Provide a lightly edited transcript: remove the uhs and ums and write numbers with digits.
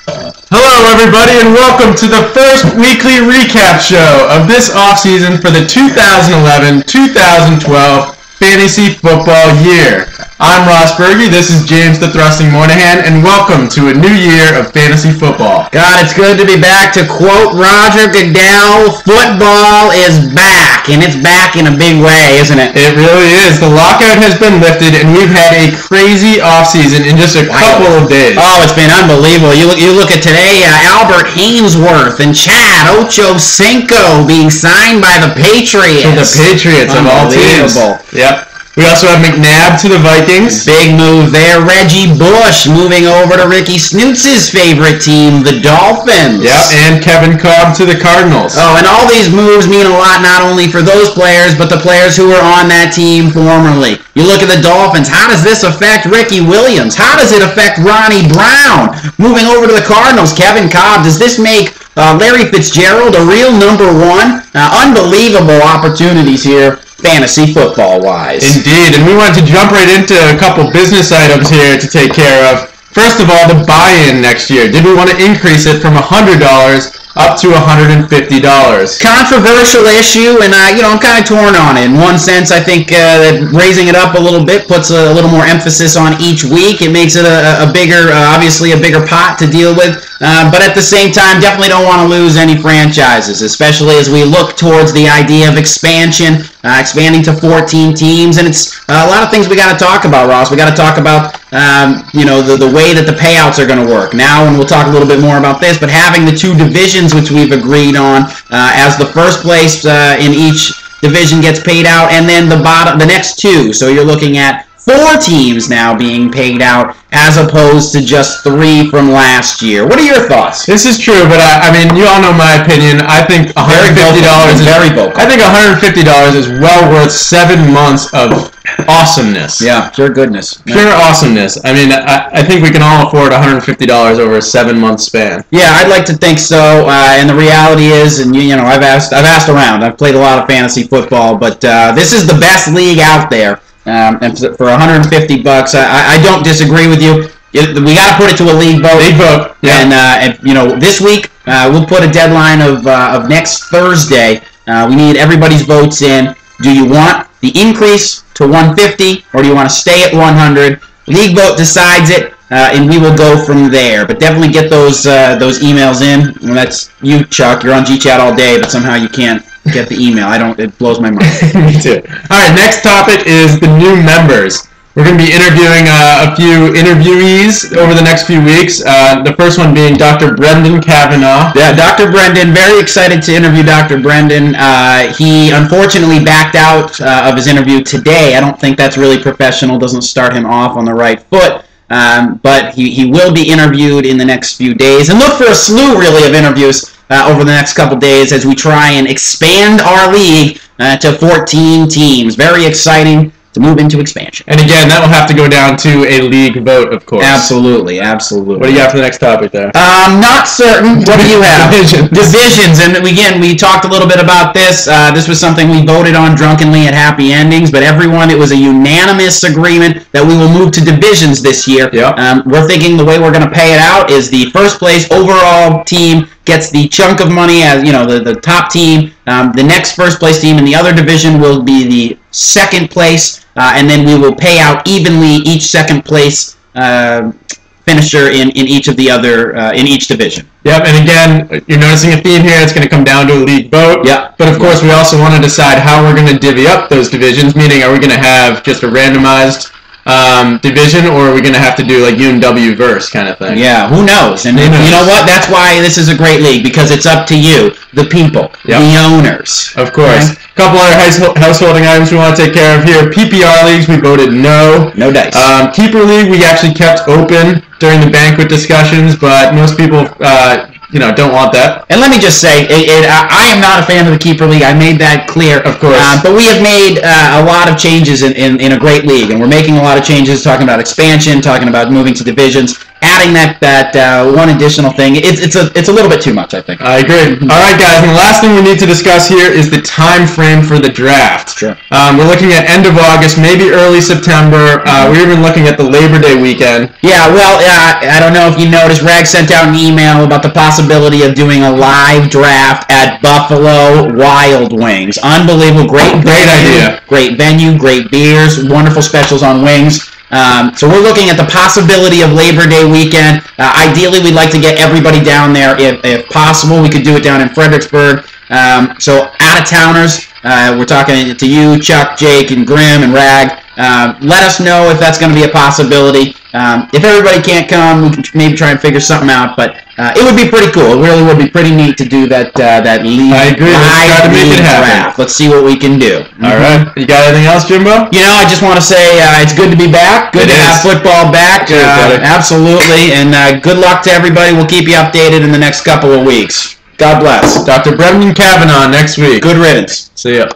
Hello, everybody, and welcome to the first weekly recap show of this offseason for the 2011-2012 fantasy football year. I'm Ross Berge, this is James the Thrusting Moynihan, and welcome to a new year of fantasy football. God, it's good to be back. To quote Roger Goodell, football is back, and it's back in a big way, isn't it? It really is. The lockout has been lifted, and we've had a crazy offseason in just a couple of days. Oh, it's been unbelievable. You look at today, Albert Hainsworth and Chad Ochocinco being signed by the Patriots. For the Patriots of all teams. Yep. We also have McNabb to the Vikings. Big move there. Reggie Bush moving over to Ricky Snoots' favorite team, the Dolphins. Yep, and Kevin Cobb to the Cardinals. Oh, and all these moves mean a lot not only for those players, but the players who were on that team formerly. You look at the Dolphins. How does this affect Ricky Williams? How does it affect Ronnie Brown? Moving over to the Cardinals, Kevin Cobb. Does this make Larry Fitzgerald a real number one? Unbelievable opportunities here, fantasy football-wise. Indeed, and we wanted to jump right into a couple business items here to take care of. First of all, the buy-in next year. Did we want to increase it from $100 up to $150? Controversial issue, and I'm kind of torn on it. In one sense, I think that raising it up a little bit puts a little more emphasis on each week. It makes it a bigger, obviously a bigger pot to deal with. But at the same time, definitely don't want to lose any franchises, especially as we look towards the idea of expansion, expanding to 14 teams. And it's a lot of things we got to talk about, Ross. We got to talk about, the way that the payouts are going to work. Now, and we'll talk a little bit more about this, but having the two divisions, which we've agreed on, as the first place in each division gets paid out, and then the next two. So you're looking at 4 teams now being paid out as opposed to just 3 from last year. What are your thoughts? This is true, but I mean, you all know my opinion. I think $150 is very vocal. I think $150 is well worth 7 months of awesomeness. Yeah, pure goodness. Pure awesomeness. I mean, I think we can all afford $150 over a 7-month span. Yeah, I'd like to think so. And the reality is, and I've asked around. I've played a lot of fantasy football, but this is the best league out there. And for $150, I don't disagree with you. We got to put it to a league vote. League vote. Yeah. And this week we'll put a deadline of next Thursday. We need everybody's votes in. Do you want the increase to 150 or do you want to stay at 100? League vote decides it, and we will go from there. But definitely get those emails in. Well, that's you, Chuck. You're on GChat all day, but somehow you can't get the email. It blows my mind. Me too. All right, next topic is the new members. We're going to be interviewing a few interviewees over the next few weeks. The first one being Dr. Brendan Kavanaugh. Yeah, Dr. Brendan. Very excited to interview Dr. Brendan. He unfortunately backed out of his interview today. I don't think that's really professional. Doesn't start him off on the right foot. But he will be interviewed in the next few days. And look for a slew, really, of interviews over the next couple days as we try and expand our league to 14 teams. Very exciting to move into expansion. And again, that will have to go down to a league vote, of course. Absolutely. What do you got for the next topic there? Not certain. What do you have? Divisions. And again, we talked a little bit about this. This was something we voted on drunkenly at Happy Endings, but everyone, it was a unanimous agreement that we will move to divisions this year. Yep. We're thinking the way we're going to pay it out is the first place overall team gets the chunk of money as the top team. The next first place team in the other division will be the second place, and then we will pay out evenly each second place finisher in each of the other in each division. Yep, and again, you're noticing a theme here. It's going to come down to a league vote. Yep. But of course, we also want to decide how we're going to divvy up those divisions. Meaning, are we going to have just a randomized division, or are we going to have to do like UNW verse kind of thing? Yeah, who knows? And you know what? That's why this is a great league, because it's up to you, the people, the owners. Of course. Okay. A couple other householding items we want to take care of here. PPR leagues, we voted no. No dice. Keeper league, we actually kept open during the banquet discussions, but most people don't want that. And let me just say, I am not a fan of the Keeper League. I made that clear. Of course. But we have made a lot of changes in a great league, and we're making a lot of changes, talking about expansion, talking about moving to divisions. adding that one additional thing, it's a little bit too much, I think. I agree. All right, guys, and the last thing we need to discuss here is the time frame for the draft. Sure. We're looking at end of August, maybe early September. We're even looking at the Labor Day weekend. Yeah, well, I don't know if you noticed, Rag sent out an email about the possibility of doing a live draft at Buffalo Wild Wings. Unbelievable, great idea. Great venue, great beers, wonderful specials on wings. So we're looking at the possibility of Labor Day weekend. Ideally, we'd like to get everybody down there if possible. We could do it down in Fredericksburg. So out-of-towners, we're talking to you, Chuck, Jake, and Grim, and Rag. Let us know if that's going to be a possibility. If everybody can't come, we can maybe try and figure something out. But it would be pretty cool. It really would be pretty neat to do that league. I agree. Let's try to make it happen. Draft. Let's see what we can do. All right. You got anything else, Jimbo? You know, I just want to say it's good to be back. Good to have football back. Absolutely. And good luck to everybody. We'll keep you updated in the next couple of weeks. God bless. Dr. Brendan Kavanaugh next week. Good riddance. See ya.